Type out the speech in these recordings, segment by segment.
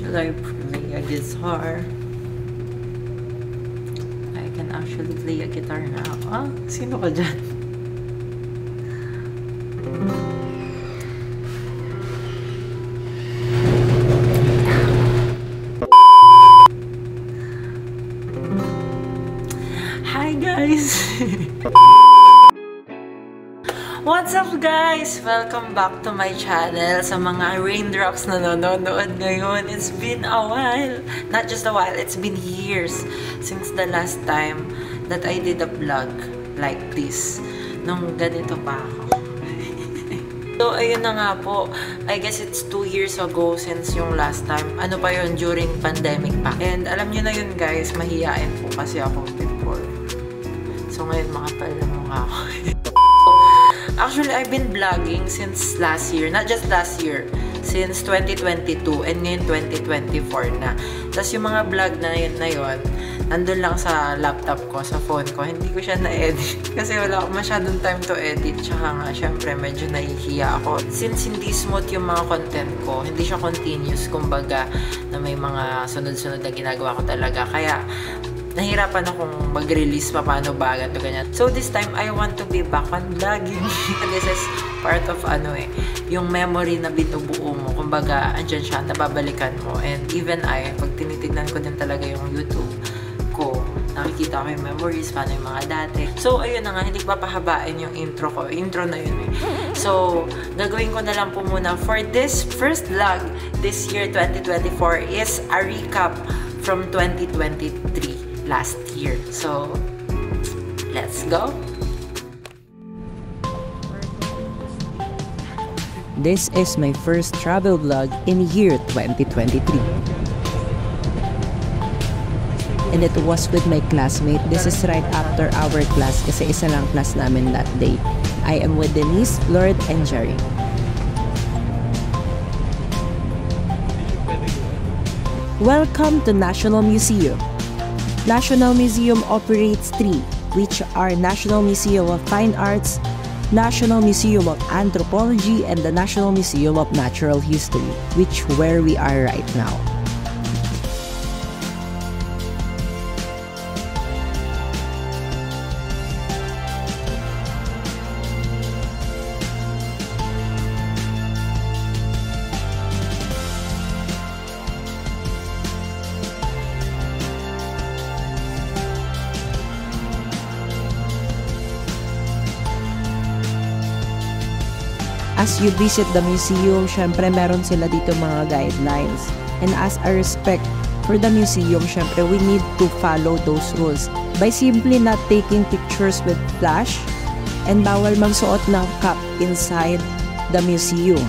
Should I play a guitar? I can actually play a guitar now. Ah, sino ka dyan? Hi guys! What's up guys? Welcome back to my channel. Sa mga raindrops na nanonood ngayon, it's been a while. Not just a while, it's been years since the last time that I did a vlog like this. Nung ganito pa ako. So, ayun na nga po. I guess it's 2 years ago since yung last time. Ano pa yun? During pandemic pa. And alam nyo na yun guys, mahihain po kasi ako before. So, ngayon makapal na mukha ako. Actually, I've been vlogging since last year. Not just last year. Since 2022. And ngayon 2024 na. Tapos yung mga vlog na yun, nandun lang sa laptop ko, sa phone ko. Hindi ko siya na-edit. Kasi wala akong masyadong time to edit. Tsaka nga, syempre, medyo nahihiya ako. Since hindi smooth yung mga content ko, hindi siya continuous, kumbaga, na may mga sunod-sunod na ginagawa ko talaga. Kaya, nahirapan akong mag-release pa paano ba, ganito, ganyan. So, this time, I want to be back on vlogging. This is part of, yung memory na binubuo mo. Kumbaga, andyan siya, nababalikan mo. And even pag tinitignan ko din talaga yung YouTube ko, nakikita ko yung memories, paano yung mga dati. So, ayun na nga, hindi ko papahabain yung intro ko. Intro na yun eh. So, gagawin ko na lang po muna for this first vlog this year, 2024, is a recap from 2023. Last year. So, let's go. This is my first travel vlog in year 2023. And it was with my classmate. This is right after our class kasi isa lang class namin that day. I am with Denise, Lord, and Jerry. Welcome to National Museum. National Museum operates 3, which are National Museum of Fine Arts, National Museum of Anthropology, and the National Museum of Natural History, which where we are right now. As you visit the museum, syempre meron sila dito mga guidelines. And as a respect for the museum, syempre we need to follow those rules by simply not taking pictures with flash and bawal magsuot ng cap inside the museum.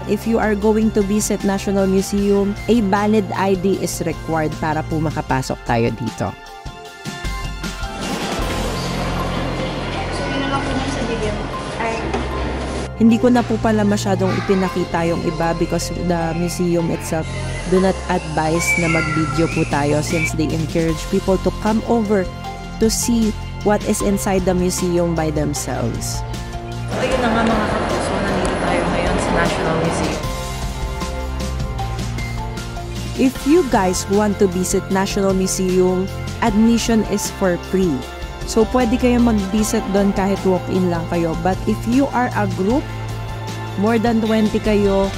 If you are going to visit National Museum, a valid ID is required para po makapasok tayo dito. Hindi ko na po pala masyadong ipinakita yung iba because the museum itself do not advise na mag-video po tayo since they encourage people to come over to see what is inside the museum by themselves. So, ayun na nga mga kapuso, nandito tayo ngayon sa National Museum. If you guys want to visit National Museum, admission is for free. So, pwede kayo mag-visit doon kahit walk-in lang kayo. But if you are a group, more than 20 kayo,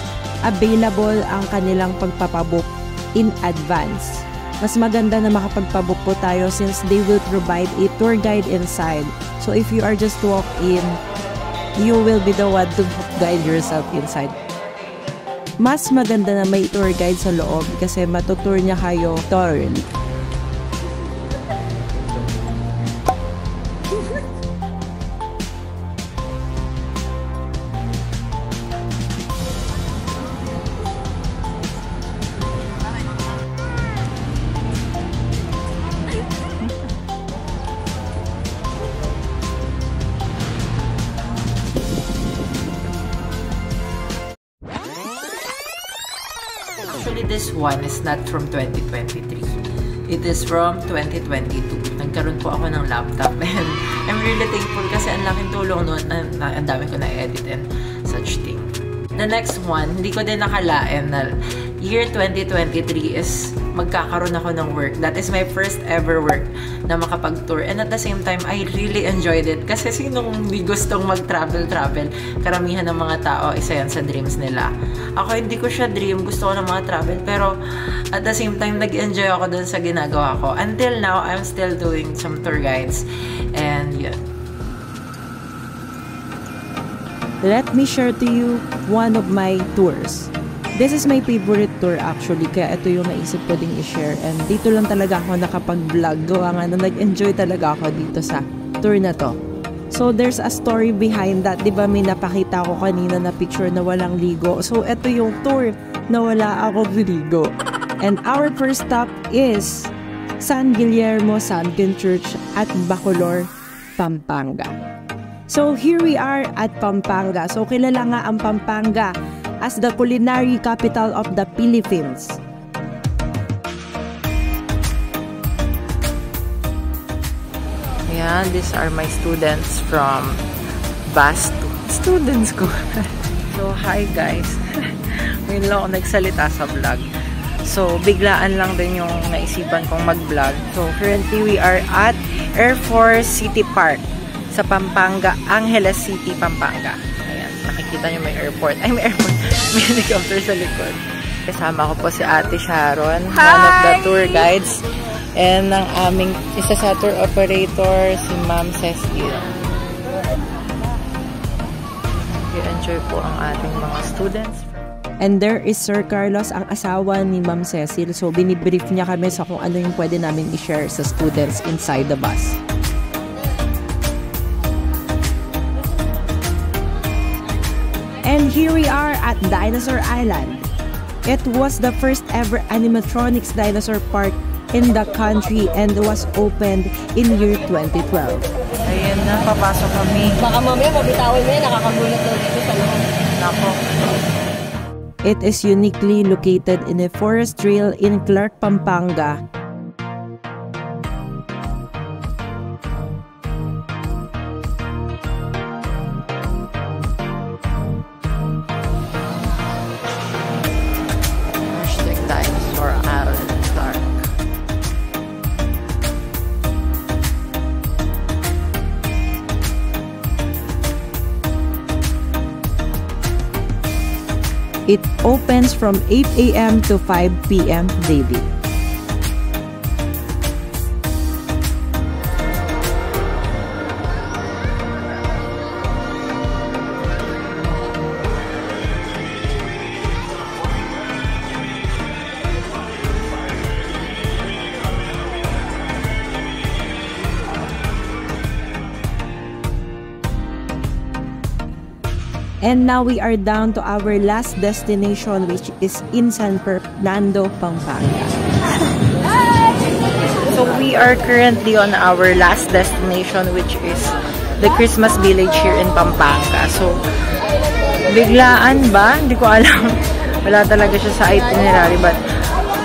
available ang kanilang pagpapabook in advance. Mas maganda na makapagpabook po tayo since they will provide a tour guide inside. So, if you are just walk-in, you will be the one to guide yourself inside. Mas maganda na may tour guide sa loob kasi matutour niya kayo thoroughly. And this one is not from 2023. It is from 2022. Nagkaroon po ako ng laptop and I'm really thankful kasi ang laking tulong noon. Ang dami ko na-edit and such thing. The next one, hindi ko din nakalain na year 2023 is magkakaroon ako ng work. That is my first ever work na makapag-tour. And at the same time, I really enjoyed it. Kasi sinong hindi gustong mag-travel? Karamihan ng mga tao, isa yan sa dreams nila. Ako, hindi ko siya dream. Gusto ko ng mga travel. Pero at the same time, nag-enjoy ako dun sa ginagawa ko. Until now, I'm still doing some tour guides. And yun. Let me share to you one of my tours. This is my favorite tour actually, kaya ito yung naisip ko ding i-share. And dito lang talaga ako nakapag-vlog. Gawa nga na nag-enjoy talaga ako dito sa tour na to. So there's a story behind that. Diba may napakita ko kanina na picture na walang ligo. So ito yung tour na wala akong ligo. And our first stop is San Guillermo Sunken Church at Bacolor, Pampanga. So here we are at Pampanga. So kilala nga ang Pampanga as the culinary capital of the Philippines. Ayan, these are my students from Bastu. Students ko. So, hi guys. Ngayon lang ako nagsalita sa vlog. So, biglaan lang din yung naisipan kong mag-vlog. So, currently we are at Air Force City Park sa Pampanga, Angeles City, Pampanga. Nakikita nyo may airport. Ay, may airport. May helicopter sa likod. Kasama ko po si Ate Sharon, one of the tour guides. And ang aming isa sa tour operator, si Ma'am Cecil. I-enjoy po ang ating mga students. And there is Sir Carlos, ang asawa ni Ma'am Cecil. So, binibrief niya kami sa kung ano yung pwede namin i-share sa students inside the bus. And here we are at Dinosaur Island. It was the first ever animatronics dinosaur park in the country and was opened in year 2012. Ayan na, papasok kami. Baka mamaya mabitawin mo yan, nakakagulat daw dito sa loob. Nako. It is uniquely located in a forest trail in Clark, Pampanga. Dinosaur Island, Clark. It opens from 8 a.m. to 5 p.m. daily. And now we are down to our last destination, which is in San Fernando, Pampanga. So we are currently on our last destination, which is the Christmas Village here in Pampanga. So, biglaan ba? Hindi ko alam. Wala talaga siya sa itinerary, but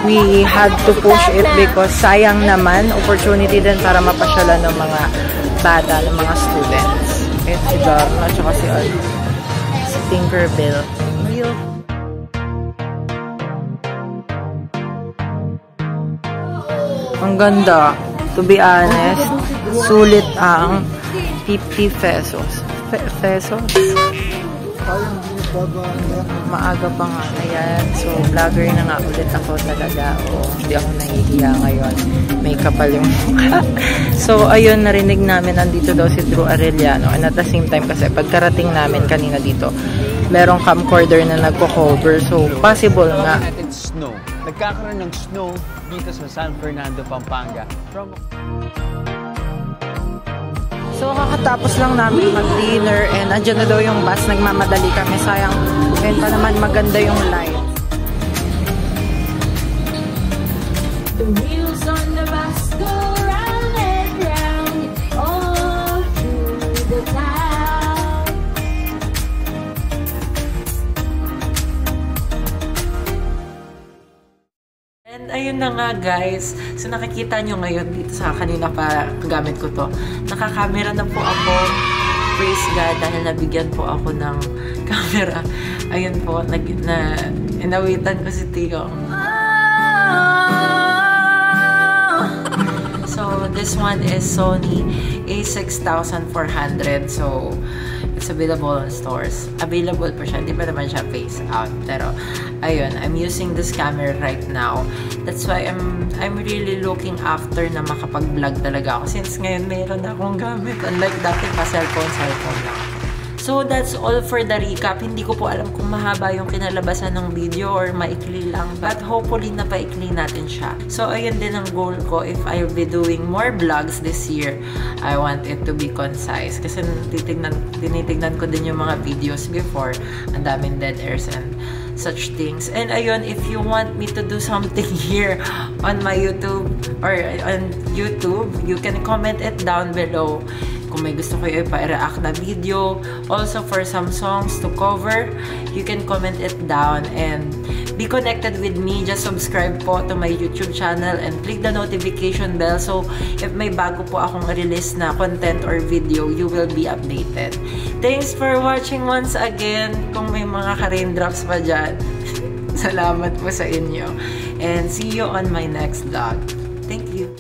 we had to push it because sayang naman, opportunity din para mapasyalan ng mga bata, ng mga students. Eh, si Darna, tsaka si Tinkerbell. Ang ganda. To be honest, sulit ang 50 pesos. Pesos? Maaga pa nga na yan. So, vlogger na nga ulit ako talaga. Hindi ako nahihiya ngayon. May kapal yung mukha. So, ayun, narinig namin nandito daw si Drew Arellano. And at the same time, kasi pagkarating namin kanina dito, merong camcorder na nagko-cover. So, possible nga. Snow. Nagkakaroon ng snow dito sa San Fernando, Pampanga. So, kakatapos lang namin mag-dinner and andyan na daw yung bus. Nagmamadali kami. Sayang, ngayon pa naman maganda yung light. The wheels on the bus go And ayun na nga guys, so nakikita nyo ngayon dito sa kanina pa gamit ko to. Nakakamera na po ako. Praise God dahil nabigyan po ako ng camera. Ayun po, inawitan ko si Tio. So this one is Sony a6400. So it's available on stores. Available pa siya. Hindi pa naman siya face out. Pero ayun, I'm using this camera right now. That's why I'm really looking after na makapag-vlog talaga ako. Since ngayon meron na akong gamit. Unlike dati pa cellphone lang. So that's all for the recap. Hindi ko po alam kung mahaba yung kinalabasan ng video or maikli lang. But hopefully napaikli natin siya. So ayun din ang goal ko. If I'll be doing more vlogs this year, I want it to be concise. Kasi tinitignan ko din yung mga videos before. Ang daming dead airs and such things. And ayun, if you want me to do something here on my YouTube or on YouTube, you can comment it down below. Kung may gusto kayo ipa-react na video, also for some songs to cover, you can comment it down and be connected with me. Just subscribe po to my YouTube channel and click the notification bell so if may bago po akong release na content or video, you will be updated. Thanks for watching once again. Kung may mga ka-raindrops pa dyan, salamat po sa inyo. And see you on my next vlog. Thank you.